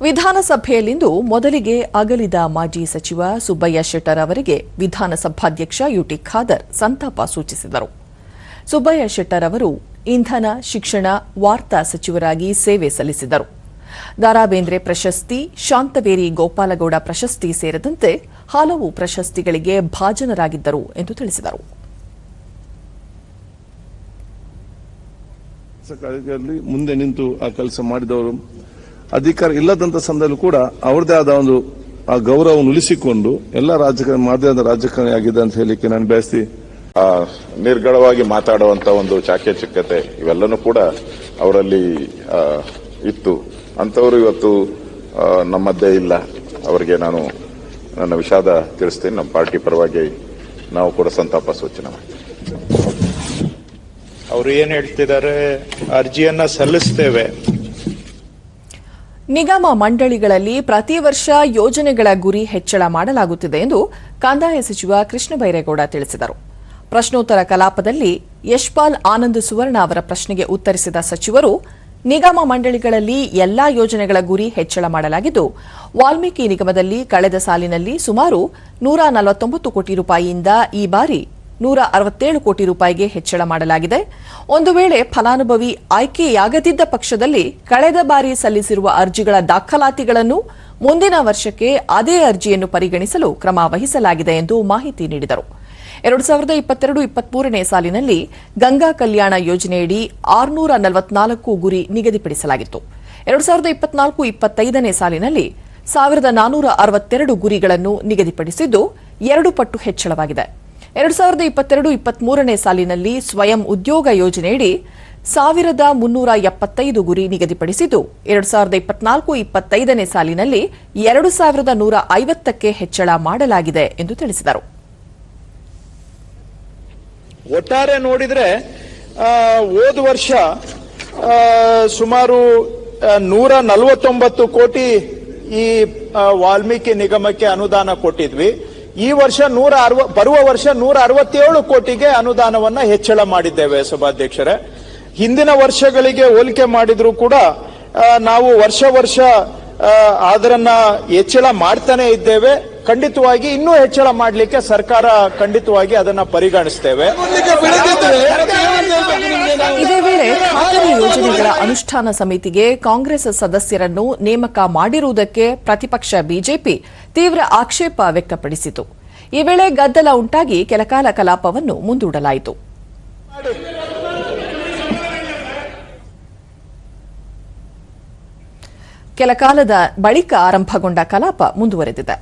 ವಿಧಾನಸಭೆಯಲ್ಲಿಂದು ಮೊದಲಿಗೆ ಅಗಲಿದ ಮಾಜಿ ಸಚಿವ ಸುಬ್ಬಯ್ಯ ಶೆಟ್ಟರ್ ಅವರಿಗೆ ವಿಧಾನಸಭಾಧ್ಯಕ್ಷ ಯುಟಿ ಖಾದರ್ ಸಂತಾಪ ಸೂಚಿಸಿದರು. ಸುಬ್ಬಯ್ಯ ಶೆಟ್ಟರ್ ಅವರು ಇಂಧನ, ಶಿಕ್ಷಣ, ವಾರ್ತಾ ಸಚಿವರಾಗಿ ಸೇವೆ ಸಲ್ಲಿಸಿದರು. ದಾರಾ ಬೇಂದ್ರೆ ಪ್ರಶಸ್ತಿ, ಶಾಂತವೇರಿ ಗೋಪಾಲಗೌಡ ಪ್ರಶಸ್ತಿ ಸೇರಿದಂತೆ ಹಲವು ಪ್ರಶಸ್ತಿಗಳಿಗೆ ಭಾಜನರಾಗಿದ್ದರು ಎಂದು ತಿಳಿಸಿದರು. ಮುಂದೆ ನಿಂತು ಆ ಕೆಲಸ ಮಾಡಿದವರು ಅಧಿಕಾರ ಇಲ್ಲದಂತ ಸಂದರ್ಭದಲ್ಲಿ ಕೂಡ ಅವರದೇ ಆದ ಒಂದು ಆ ಗೌರವವನ್ನು ಉಳಿಸಿಕೊಂಡು ಎಲ್ಲ ಮಾಧ್ಯಮದ ರಾಜಕಾರಣಿ ಆಗಿದೆ ಅಂತ ಹೇಳಿಕ್ಕೆ ನಾನು ಬಯಸ್ತಿ. ನಿರ್ಗಳವಾಗಿ ಮಾತಾಡುವಂತ ಒಂದು ಚಾಕಚಕ್ಯತೆ ಇವೆಲ್ಲನೂ ಕೂಡ ಅವರಲ್ಲಿ ಇತ್ತು. ಅಂತವರು ಇವತ್ತು ನಮ್ಮ ಮಧ್ಯೆ ಇಲ್ಲ. ಅವರಿಗೆ ನಾನು ನನ್ನ ವಿಷಾದ ತಿಳಿಸ್ತೇನೆ. ನಮ್ಮ ಪಾರ್ಟಿ ಪರವಾಗಿ ನಾವು ಕೂಡ ಸಂತಾಪ ಸೂಚನೆ ಮಾಡ್ತೀವಿ. ಅವರು ಏನ್ ಹೇಳ್ತಿದ್ದಾರೆ, ಅರ್ಜಿಯನ್ನ ಸಲ್ಲಿಸ್ತೇವೆ. ನಿಗಮ ಮಂಡಳಿಗಳಲ್ಲಿ ಪ್ರತಿ ವರ್ಷ ಯೋಜನೆಗಳ ಗುರಿ ಹೆಚ್ಚಳ ಮಾಡಲಾಗುತ್ತಿದೆ ಎಂದು ಕಂದಾಯ ಸಚಿವ ಕೃಷ್ಣ ಬೈರೇಗೌಡ ತಿಳಿಸಿದರು. ಪ್ರಶ್ನೋತ್ತರ ಕಲಾಪದಲ್ಲಿ ಯಶ್ಪಾಲ್ ಆನಂದ್ ಸುವರ್ಣ ಅವರ ಪ್ರಶ್ನೆಗೆ ಉತ್ತರಿಸಿದ ಸಚಿವರು, ನಿಗಮ ಮಂಡಳಿಗಳಲ್ಲಿ ಎಲ್ಲಾ ಯೋಜನೆಗಳ ಗುರಿ ಹೆಚ್ಚಳ ಮಾಡಲಾಗಿದ್ದು, ವಾಲ್ಮೀಕಿ ನಿಗಮದಲ್ಲಿ ಕಳೆದ ಸಾಲಿನಲ್ಲಿ ಸುಮಾರು 149 ಕೋಟಿ ರೂಪಾಯಿಯಿಂದ ಈ ಬಾರಿ 167 ಕೋಟಿ ರೂಪಾಯಿಗೆ ಹೆಚ್ಚಳ ಮಾಡಲಾಗಿದೆ. ಒಂದು ವೇಳೆ ಫಲಾನುಭವಿ ಆಯ್ಕೆಯಾಗದಿದ್ದ ಪಕ್ಷದಲ್ಲಿ ಕಳೆದ ಬಾರಿ ಸಲ್ಲಿಸಿರುವ ಅರ್ಜಿಗಳ ದಾಖಲಾತಿಗಳನ್ನು ಮುಂದಿನ ವರ್ಷಕ್ಕೆ ಅದೇ ಅರ್ಜಿಯನ್ನು ಪರಿಗಣಿಸಲು ಕ್ರಮ ವಹಿಸಲಾಗಿದೆ ಎಂದು ಮಾಹಿತಿ ನೀಡಿದರು. 2022-23ನೇ ಸಾಲಿನಲ್ಲಿ ಗಂಗಾ ಕಲ್ಯಾಣ ಯೋಜನೆಯಡಿ 644 ಗುರಿ ನಿಗದಿಪಡಿಸಲಾಗಿತ್ತು. 2024-25ನೇ ಸಾಲಿನಲ್ಲಿ 1462 ಗುರಿಗಳನ್ನು ನಿಗದಿಪಡಿಸಿದ್ದು 2 ಪಟ್ಟು ಹೆಚ್ಚಳವಾಗಿದೆ. 2022-23ನೇ ಸಾಲಿನಲ್ಲಿ ಸ್ವಯಂ ಉದ್ಯೋಗ ಯೋಜನೆಯಡಿ 1375 ಗುರಿ ನಿಗದಿಪಡಿಸಿದ್ದು 2024-25ನೇ ಸಾಲಿನಲ್ಲಿ 2150ಕ್ಕೆ ಹೆಚ್ಚಳ ಮಾಡಲಾಗಿದೆ ಎಂದು ತಿಳಿಸಿದರು. ಒಟ್ಟಾರೆ ನೋಡಿದ್ರೆ ಹೋದ ವರ್ಷ ಸುಮಾರು 149 ಕೋಟಿ ಈ ವಾಲ್ಮೀಕಿ ನಿಗಮಕ್ಕೆ ಅನುದಾನ ಕೊಟ್ಟಿದ್ವಿ. ಈ ವರ್ಷ ಬರುವ ವರ್ಷ 167 ಕೋಟಿಗೆ ಅನುದಾನವನ್ನ ಹೆಚ್ಚಳ ಮಾಡಿದ್ದೇವೆ ಸಭಾಧ್ಯಕ್ಷರೇ. ಹಿಂದಿನ ವರ್ಷಗಳಿಗೆ ಹೋಲಿಕೆ ಮಾಡಿದ್ರೂ ಕೂಡ ನಾವು ವರ್ಷ ಅದರನ್ನ ಹೆಚ್ಚಳ ಮಾಡ್ತಾನೆ ಇದ್ದೇವೆ. ಖಂಡಿತವಾಗಿ ಇನ್ನೂ ಹೆಚ್ಚಳ ಮಾಡಲಿಕ್ಕೆ ಸರ್ಕಾರ ಖಂಡಿತವಾಗಿ ಅದನ್ನ ಪರಿಗಣಿಸ್ತೇವೆ. ಇದೇ ವೇಳೆ ಖಾತರಿ ಯೋಜನೆಗಳ ಅನುಷ್ಠಾನ ಸಮಿತಿಗೆ ಕಾಂಗ್ರೆಸ್ ಸದಸ್ಯರನ್ನು ನೇಮಕ ಮಾಡಿರುವುದಕ್ಕೆ ಪ್ರತಿಪಕ್ಷ ಬಿಜೆಪಿ ತೀವ್ರ ಆಕ್ಷೇಪ ವ್ಯಕ್ತಪಡಿಸಿತು. ಈ ವೇಳೆ ಗದ್ದಲ ಉಂಟಾಗಿ ಕೆಲಕಾಲ ಕಲಾಪವನ್ನು ಮುಂದೂಡಲಾಯಿತು. ಕೆಲ ಕಾಲದ ಬಳಿಕ ಆರಂಭಗೊಂಡ ಕಲಾಪ ಮುಂದುವರೆದಿದೆ.